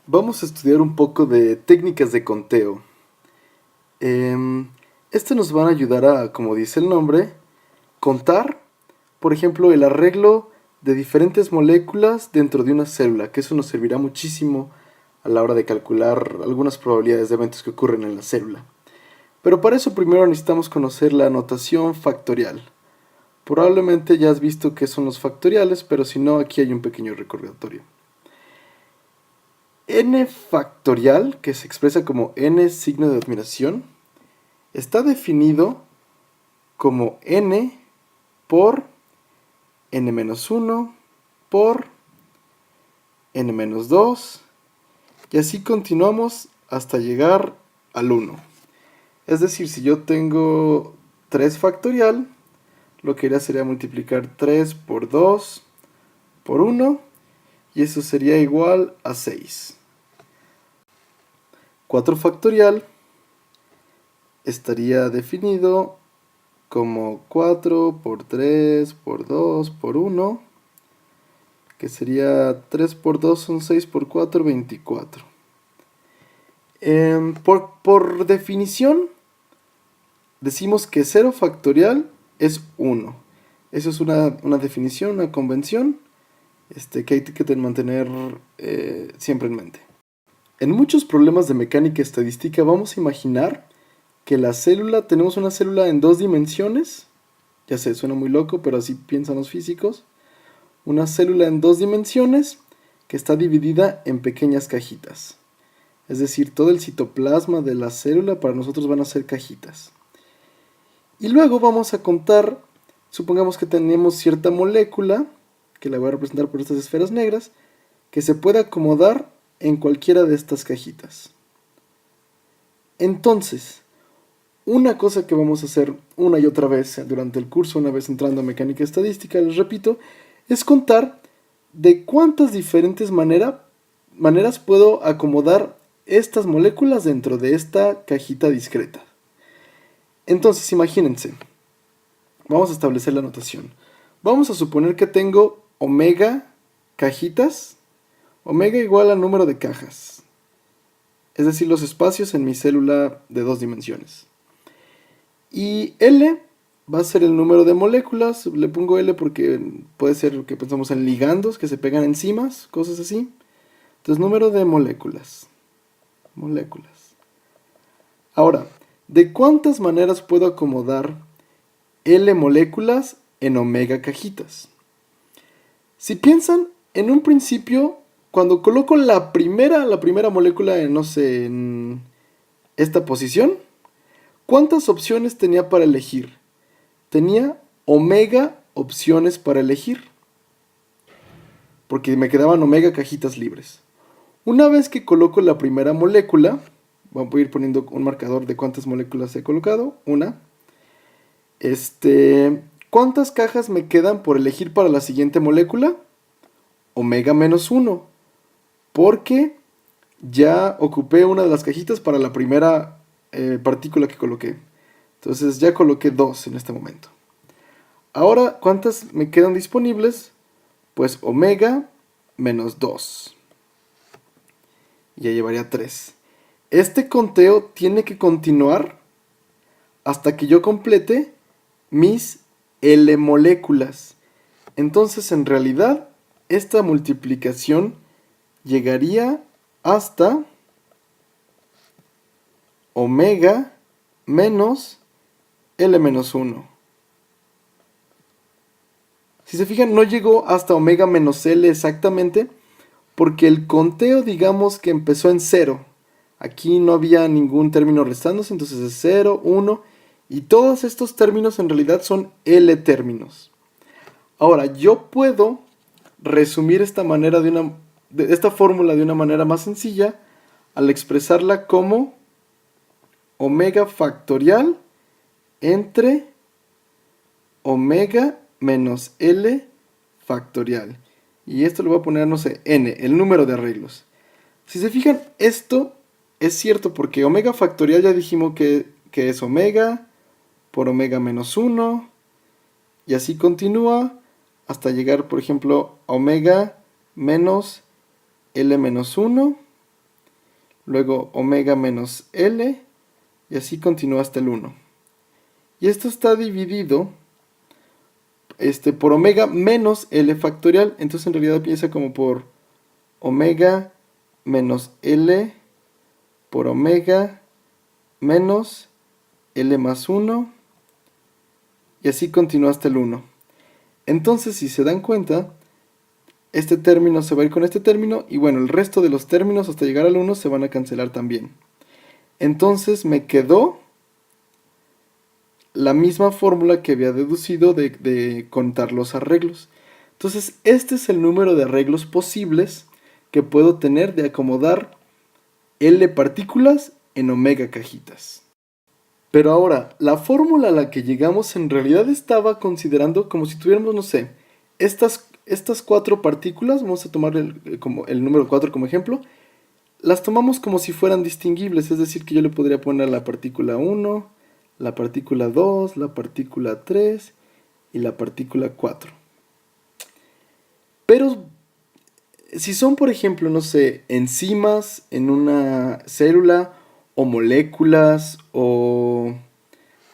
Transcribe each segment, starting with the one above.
Vamos a estudiar un poco de técnicas de conteo. Estas nos van a ayudar a, como dice el nombre, contar, por ejemplo, el arreglo de diferentes moléculas dentro de una célula, que eso nos servirá muchísimo a la hora de calcular algunas probabilidades de eventos que ocurren en la célula. Pero para eso primero necesitamos conocer la notación factorial. Probablemente ya has visto qué son los factoriales, pero si no, aquí hay un pequeño recordatorio. N factorial, que se expresa como n signo de admiración, está definido como n por n-1 por n-2 y así continuamos hasta llegar al 1. Es decir, si yo tengo 3 factorial, lo que haría sería multiplicar 3 por 2 por 1 y eso sería igual a 6. 4 factorial estaría definido como 4 por 3 por 2 por 1, que sería 3 por 2 son 6 por 4, 24. Por definición, decimos que 0 factorial es 1. Eso es una definición, una convención que hay que mantener siempre en mente. En muchos problemas de mecánica estadística vamos a imaginar que la célula, tenemos una célula en 2 dimensiones, ya sé, suena muy loco, pero así piensan los físicos, una célula en 2 dimensiones que está dividida en pequeñas cajitas. Es decir, todo el citoplasma de la célula para nosotros van a ser cajitas. Y luego vamos a contar, supongamos que tenemos cierta molécula, que la voy a representar por estas esferas negras, que se puede acomodar en cualquiera de estas cajitas. Entonces, una cosa que vamos a hacer una y otra vez durante el curso, una vez entrando a mecánica estadística, les repito, es contar de cuántas diferentes maneras puedo acomodar estas moléculas dentro de esta cajita discreta. Entonces, imagínense, vamos a establecer la notación. Vamos a suponer que tengo omega cajitas, omega igual al número de cajas, es decir, los espacios en mi célula de 2 dimensiones. Y L va a ser el número de moléculas, le pongo L porque puede ser que pensamos en ligandos que se pegan enzimas, cosas así. Entonces, número de moléculas. Ahora, ¿de cuántas maneras puedo acomodar L moléculas en omega cajitas? Si piensan, en un principio, cuando coloco la primera molécula en, no sé, en esta posición, ¿cuántas opciones tenía para elegir? Tenía omega opciones para elegir, porque me quedaban omega cajitas libres. Una vez que coloco la primera molécula, voy a ir poniendo un marcador de cuántas moléculas he colocado, una. ¿Cuántas cajas me quedan por elegir para la siguiente molécula? Omega menos 1, porque ya ocupé una de las cajitas para la primera partícula que coloqué. Entonces ya coloqué 2 en este momento. Ahora, ¿cuántas me quedan disponibles? Pues omega menos 2. Ya llevaría 3. Este conteo tiene que continuar hasta que yo complete mis L moléculas. Entonces, en realidad, esta multiplicación llegaría hasta omega menos L menos 1. Si se fijan, no llegó hasta omega menos L exactamente, porque el conteo, digamos que empezó en 0. Aquí no había ningún término restándose, entonces es 0, 1, y todos estos términos en realidad son L términos. Ahora, yo puedo resumir esta fórmula de una manera más sencilla al expresarla como omega factorial entre omega menos L factorial. Y esto lo voy a poner, no sé, n, el número de arreglos. Si se fijan, esto es cierto porque omega factorial ya dijimos que es omega por omega menos 1. Y así continúa hasta llegar, por ejemplo, a omega menos L menos 1. luego omega menos L, y así continúa hasta el 1. Y esto está dividido por omega menos L factorial, entonces en realidad empieza como por omega menos L por omega menos L más 1, y así continúa hasta el 1. Entonces, si se dan cuenta, este término se va a ir con este término, y bueno, el resto de los términos hasta llegar al 1 se van a cancelar también. Entonces me quedó la misma fórmula que había deducido de contar los arreglos. Entonces, este es el número de arreglos posibles que puedo tener de acomodar L partículas en omega cajitas. Pero ahora, la fórmula a la que llegamos en realidad estaba considerando como si tuviéramos, no sé, estas 4 partículas, vamos a tomar el número 4 como ejemplo, las tomamos como si fueran distinguibles, es decir, que yo le podría poner la partícula 1, la partícula 2, la partícula 3 y la partícula 4. Pero si son, por ejemplo, no sé, enzimas en una célula o moléculas o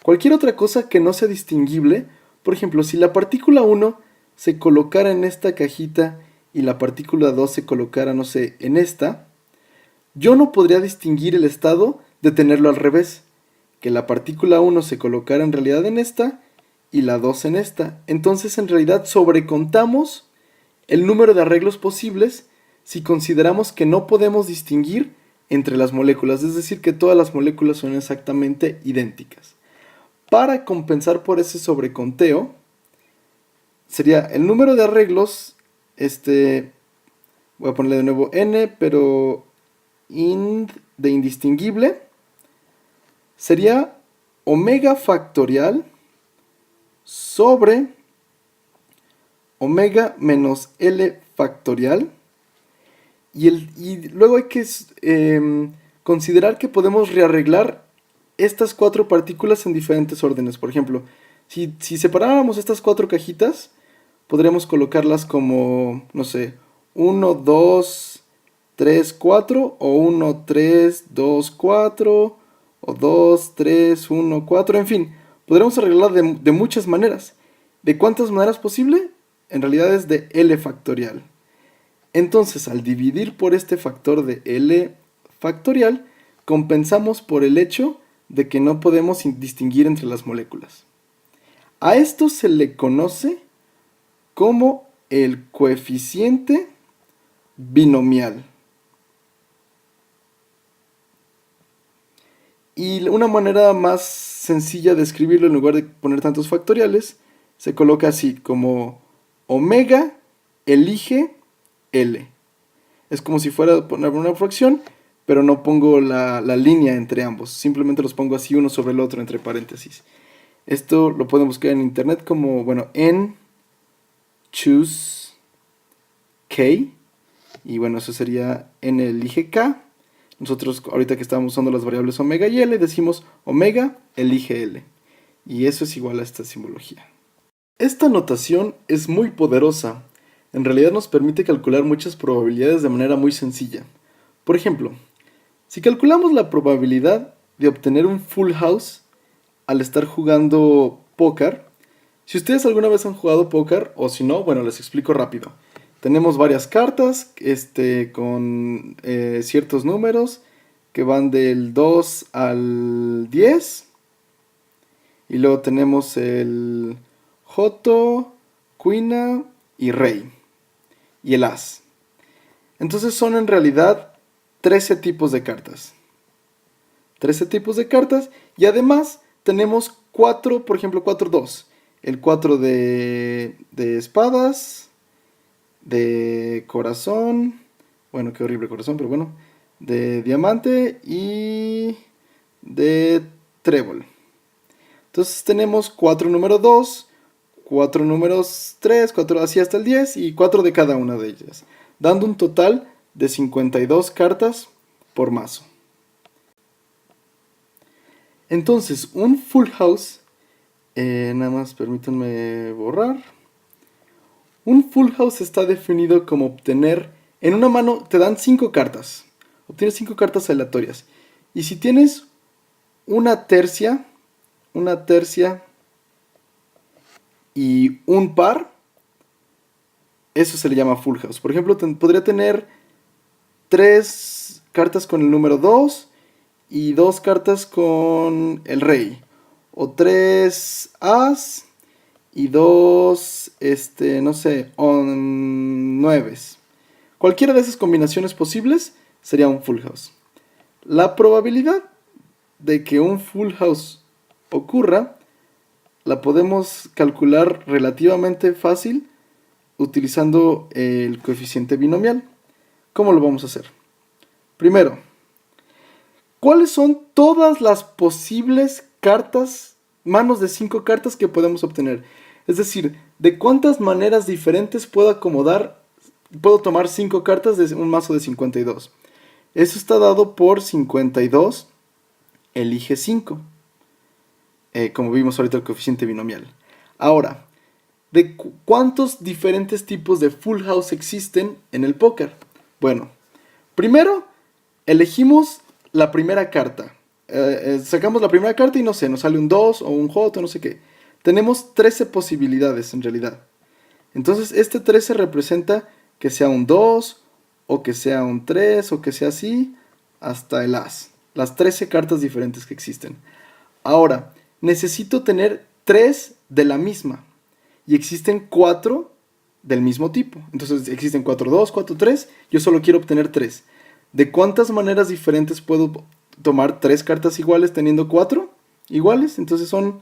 cualquier otra cosa que no sea distinguible, por ejemplo, si la partícula 1 se colocara en esta cajita y la partícula 2 se colocara, no sé, en esta, yo no podría distinguir el estado de tenerlo al revés, que la partícula 1 se colocara en realidad en esta y la 2 en esta. Entonces en realidad sobrecontamos el número de arreglos posibles si consideramos que no podemos distinguir entre las moléculas, es decir, que todas las moléculas son exactamente idénticas. Para compensar por ese sobreconteo, sería el número de arreglos, voy a ponerle de nuevo n, pero de indistinguible, sería omega factorial sobre omega menos L factorial. Y luego hay que considerar que podemos rearreglar estas 4 partículas en diferentes órdenes. Por ejemplo, si separáramos estas 4 cajitas, podríamos colocarlas como, no sé, 1, 2, 3, 4, o 1, 3, 2, 4, o 2, 3, 1, 4, en fin, podríamos arreglarla de muchas maneras. ¿De cuántas maneras posible? En realidad es de L factorial. Entonces, al dividir por este factor de L factorial, compensamos por el hecho de que no podemos distinguir entre las moléculas. A esto se le conoce como el coeficiente binomial. Y una manera más sencilla de escribirlo, en lugar de poner tantos factoriales, se coloca así, como omega elige L. Es como si fuera a poner una fracción, pero no pongo la línea entre ambos. Simplemente los pongo así uno sobre el otro entre paréntesis. Esto lo pueden buscar en internet como, bueno, n choose k. Y bueno, eso sería n elige k. Nosotros ahorita que estamos usando las variables omega y L, decimos omega elige L. Y eso es igual a esta simbología. Esta notación es muy poderosa. En realidad nos permite calcular muchas probabilidades de manera muy sencilla. Por ejemplo, si calculamos la probabilidad de obtener un full house al estar jugando póker, si ustedes alguna vez han jugado póker, o si no, bueno, les explico rápido. Tenemos varias cartas con ciertos números que van del 2 al 10. Y luego tenemos el joto, cuina y rey. Y el as. Entonces son en realidad 13 tipos de cartas. 13 tipos de cartas. Y además tenemos 4, por ejemplo, 4-2. El 4 de espadas, de corazón, bueno, qué horrible corazón, pero bueno, de diamante y de trébol. Entonces tenemos 4 número 2, 4 números 3, 4 así hasta el 10 y 4 de cada una de ellas, dando un total de 52 cartas por mazo. Entonces, un full house, nada más permítanme borrar. Un full house está definido como obtener, en una mano te dan 5 cartas. Obtienes 5 cartas aleatorias. Y si tienes una tercia y un par, eso se le llama full house. Por ejemplo, podría tener 3 cartas con el número 2 y 2 cartas con el rey. O 3 as y 2, no sé, 9. Cualquiera de esas combinaciones posibles sería un full house. La probabilidad de que un full house ocurra la podemos calcular relativamente fácil utilizando el coeficiente binomial. ¿Cómo lo vamos a hacer? Primero, ¿cuáles son todas las posibles cartas, manos de 5 cartas que podemos obtener? Es decir, ¿de cuántas maneras diferentes puedo tomar 5 cartas de un mazo de 52? Eso está dado por 52, elige 5. Como vimos ahorita el coeficiente binomial. Ahora, ¿de cuántos diferentes tipos de full house existen en el póker? Bueno, primero elegimos la primera carta. Sacamos la primera carta y no sé, nos sale un 2 o un J o no sé qué. Tenemos 13 posibilidades en realidad. Entonces este 13 representa que sea un 2 o que sea un 3 o que sea así hasta el as. Las 13 cartas diferentes que existen. Ahora, necesito tener 3 de la misma. Y existen 4 del mismo tipo. Entonces existen 4, 2, 4, 3. Yo solo quiero obtener 3. ¿De cuántas maneras diferentes puedo tomar 3 cartas iguales teniendo 4 iguales? Entonces son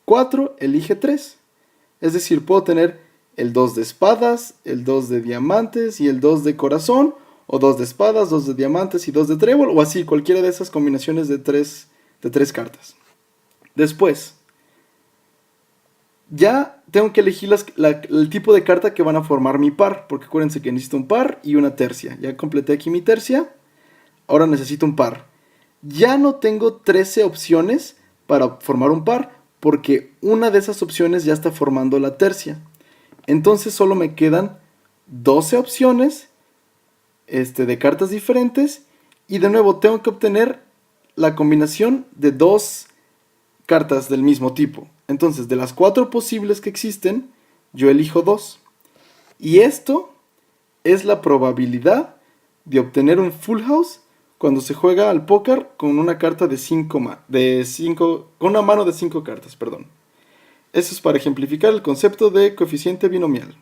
4, elige 3. Es decir, puedo tener el 2 de espadas, el 2 de diamantes y el 2 de corazón. O 2 de espadas, 2 de diamantes y 2 de trébol. O así, cualquiera de esas combinaciones de 3 cartas. Después, ya tengo que elegir el tipo de carta que van a formar mi par. Porque acuérdense que necesito un par y una tercia. Ya completé aquí mi tercia. Ahora necesito un par. Ya no tengo 13 opciones para formar un par. Porque una de esas opciones ya está formando la tercia. Entonces solo me quedan 12 opciones de cartas diferentes. Y de nuevo tengo que obtener la combinación de 2 cartas del mismo tipo. Entonces, de las 4 posibles que existen, yo elijo 2. Y esto es la probabilidad de obtener un full house cuando se juega al póker con una carta de 5 con una mano de 5 cartas, perdón. Eso es para ejemplificar el concepto de coeficiente binomial.